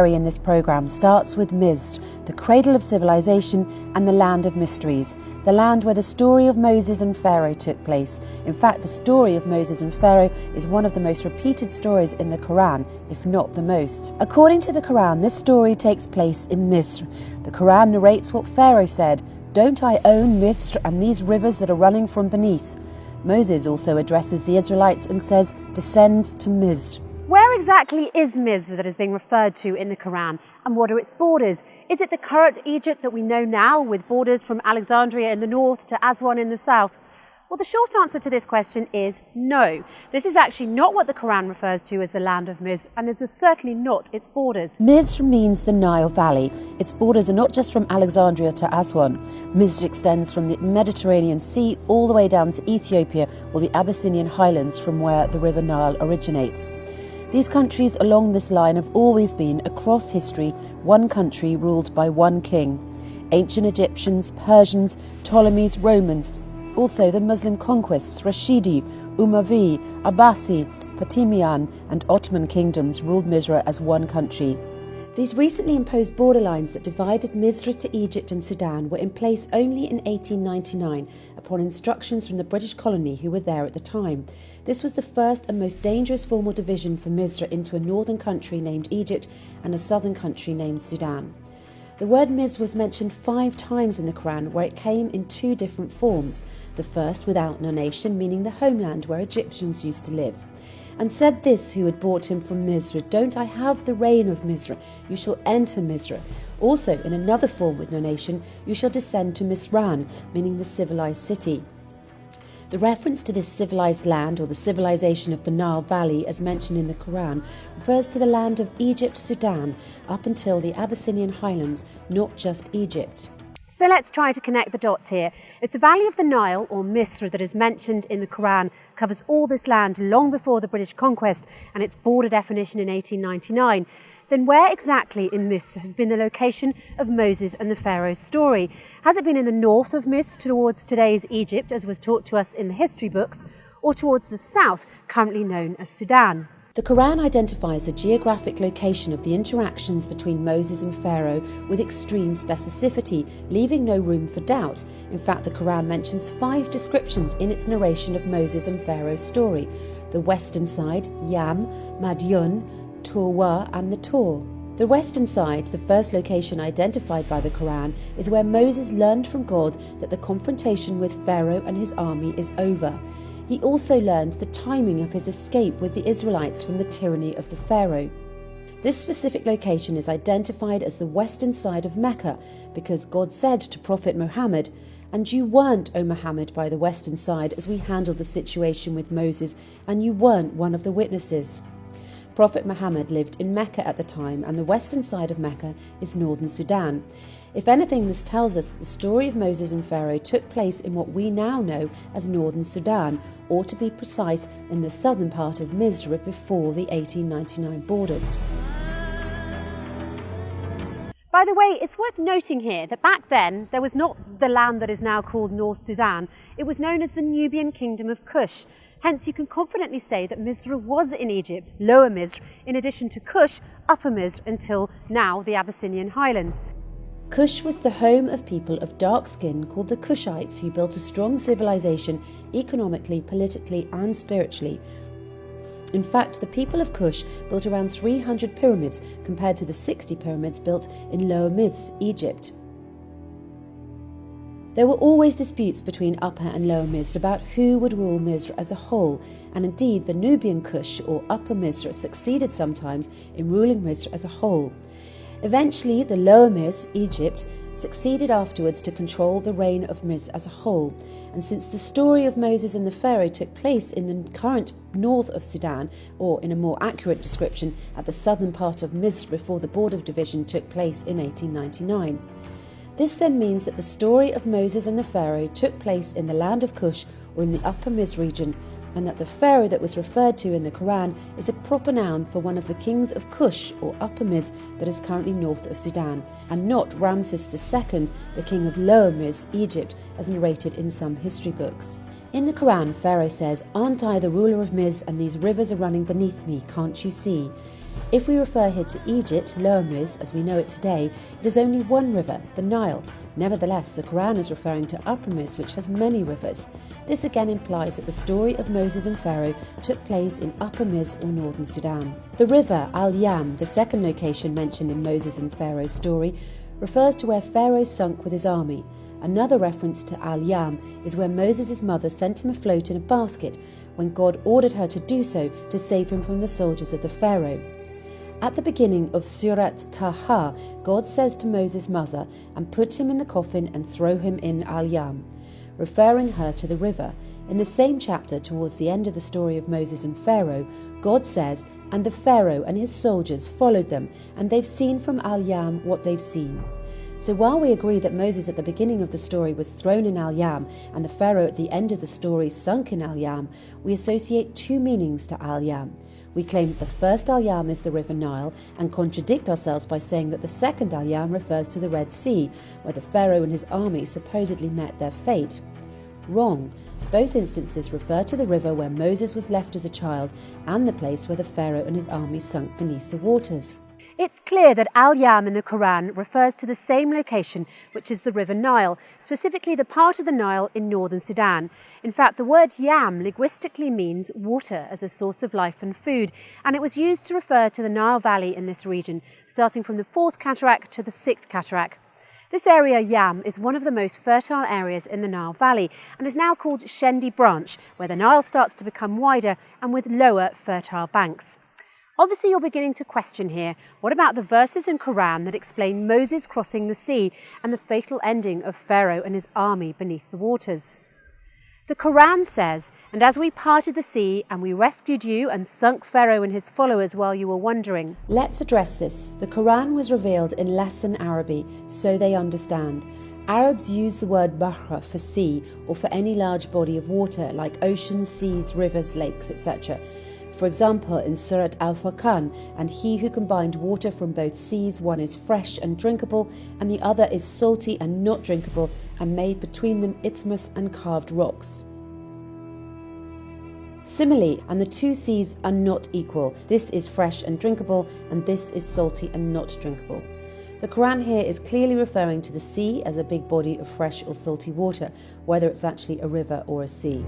In this program starts with Misr, the cradle of civilization and the land of mysteries, the land where the story of Moses and Pharaoh took place. In fact, the story of Moses and Pharaoh is one of the most repeated stories in the Quran, if not the most. According to the Quran, this story takes place in Misr. The Quran narrates what Pharaoh said, "Don't I own Misr and these rivers that are running from beneath?" Moses also addresses the Israelites and says, "Descend to Misr." Where exactly is Misr that is being referred to in the Quran, and what are its borders? Is it the current Egypt that we know now, with borders from Alexandria in the north to Aswan in the south? Well, the short answer to this question is no. This is actually not what the Quran refers to as the land of Misr, and this is certainly not its borders. Misr means the Nile Valley. Its borders are not just from Alexandria to Aswan. Misr extends from the Mediterranean Sea all the way down to Ethiopia or the Abyssinian highlands, from where the River Nile originates. These countries along this line have always been, across history, one country ruled by one king. Ancient Egyptians, Persians, Ptolemies, Romans, also the Muslim conquests, Rashidi, Umayyads, Abbasi, Fatimiyyan and Ottoman kingdoms ruled Misr as one country. These recently imposed borderlines that divided Misr to Egypt and Sudan were in place only in 1899 upon instructions from the British colony who were there at the time. This was the first and most dangerous formal division for Misr into a northern country named Egypt and a southern country named Sudan. The word Misr was mentioned 5 times in the Quran, where it came in 2 different forms. The first without nonation, meaning the homeland where Egyptians used to live. And said this who had brought him from Misr, "Don't I have the reign of Misr? You shall enter Misr." Also, in another form with nonation, "You shall descend to Misran," meaning the civilized city. The reference to this civilized land, or the civilization of the Nile Valley, as mentioned in the Quran, refers to the land of Egypt, Sudan, up until the Abyssinian highlands, not just Egypt. So let's try to connect the dots here. If the valley of the Nile, or Misr, that is mentioned in the Quran covers all this land long before the British conquest and its border definition in 1899, then where exactly in Misr has been the location of Moses and the Pharaoh's story? Has it been in the north of Misr towards today's Egypt, as was taught to us in the history books, or towards the south, currently known as Sudan? The Quran identifies the geographic location of the interactions between Moses and Pharaoh with extreme specificity, leaving no room for doubt. In fact, the Quran mentions 5 descriptions in its narration of Moses and Pharaoh's story: the western side, Yam, Madyun, Torwa and the Tor. The western side, the first location identified by the Quran, is where Moses learned from God that the confrontation with Pharaoh and his army is over. He also learned the timing of his escape with the Israelites from the tyranny of the Pharaoh. This specific location is identified as the western side of Mecca because God said to Prophet Muhammad, "And you weren't, O Muhammad, by the western side as we handled the situation with Moses, and you weren't one of the witnesses." Prophet Muhammad lived in Mecca at the time, and the western side of Mecca is northern Sudan. If anything, this tells us that the story of Moses and Pharaoh took place in what we now know as northern Sudan, or to be precise, in the southern part of Misr before the 1899 borders. By the way, it's worth noting here that back then there was not the land that is now called North Sudan. It was known as the Nubian Kingdom of Kush. Hence, you can confidently say that Misr was in Egypt, Lower Misr, in addition to Kush, Upper Misr, until now the Abyssinian highlands. Kush was the home of people of dark skin called the Kushites, who built a strong civilization economically, politically and spiritually. In fact, the people of Kush built around 300 pyramids compared to the 60 pyramids built in Lower Misr, Egypt. There were always disputes between Upper and Lower Misr about who would rule Misr as a whole, and indeed the Nubian Kush, or Upper Misr, succeeded sometimes in ruling Misr as a whole. Eventually, the Lower Misr, Egypt, succeeded afterwards to control the reign of Misr as a whole. And since the story of Moses and the Pharaoh took place in the current north of Sudan, or in a more accurate description, at the southern part of Misr before the border division took place in 1899. This then means that the story of Moses and the Pharaoh took place in the land of Kush, or in the Upper Misr region, and that the Pharaoh that was referred to in the Quran is a proper noun for one of the kings of Kush, or Upper Misr, that is currently north of Sudan, and not Ramses II, the king of Lower Misr, Egypt, as narrated in some history books. In the Quran, Pharaoh says, "Aren't I the ruler of Misr, and these rivers are running beneath me, can't you see?" If we refer here to Egypt, Lomriz, as we know it today, it is only one river, the Nile. Nevertheless, the Quran is referring to Upper Mis, which has many rivers. This again implies that the story of Moses and Pharaoh took place in Upper Mis or northern Sudan. The river Al-Yam, the second location mentioned in Moses and Pharaoh's story, refers to where Pharaoh sunk with his army. Another reference to Al-Yam is where Moses' mother sent him afloat in a basket when God ordered her to do so to save him from the soldiers of the Pharaoh. At the beginning of Surat Taha, God says to Moses' mother, "And put him in the coffin and throw him in Al-Yam," referring her to the river. In the same chapter, towards the end of the story of Moses and Pharaoh, God says, "And the Pharaoh and his soldiers followed them, and they've seen from Al-Yam what they've seen." So while we agree that Moses at the beginning of the story was thrown in Al-Yam and the Pharaoh at the end of the story sunk in Al-Yam, we associate two meanings to Al-Yam. We claim that the first Al-Yam is the River Nile and contradict ourselves by saying that the second Al-Yam refers to the Red Sea, where the Pharaoh and his army supposedly met their fate. Wrong. Both instances refer to the river where Moses was left as a child and the place where the Pharaoh and his army sunk beneath the waters. It's clear that Al-Yam in the Quran refers to the same location, which is the River Nile, specifically the part of the Nile in northern Sudan. In fact, the word yam linguistically means water as a source of life and food, and it was used to refer to the Nile Valley in this region, starting from the 4th cataract to the 6th cataract. This area, Yam, is one of the most fertile areas in the Nile Valley and is now called Shendi Branch, where the Nile starts to become wider and with lower fertile banks. Obviously, you're beginning to question here, what about the verses in Quran that explain Moses crossing the sea and the fatal ending of Pharaoh and his army beneath the waters? The Quran says, "And as we parted the sea, and we rescued you and sunk Pharaoh and his followers while you were wandering." Let's address this. The Quran was revealed in Lesson Arabic, so they understand. Arabs use the word bahra for sea or for any large body of water like oceans, seas, rivers, lakes, etc. For example, in Surat Al-Furqan, "And he who combined water from both seas, one is fresh and drinkable, and the other is salty and not drinkable, and made between them isthmus and carved rocks." Similarly, "And the two seas are not equal. This is fresh and drinkable, and this is salty and not drinkable." The Quran here is clearly referring to the sea as a big body of fresh or salty water, whether it's actually a river or a sea.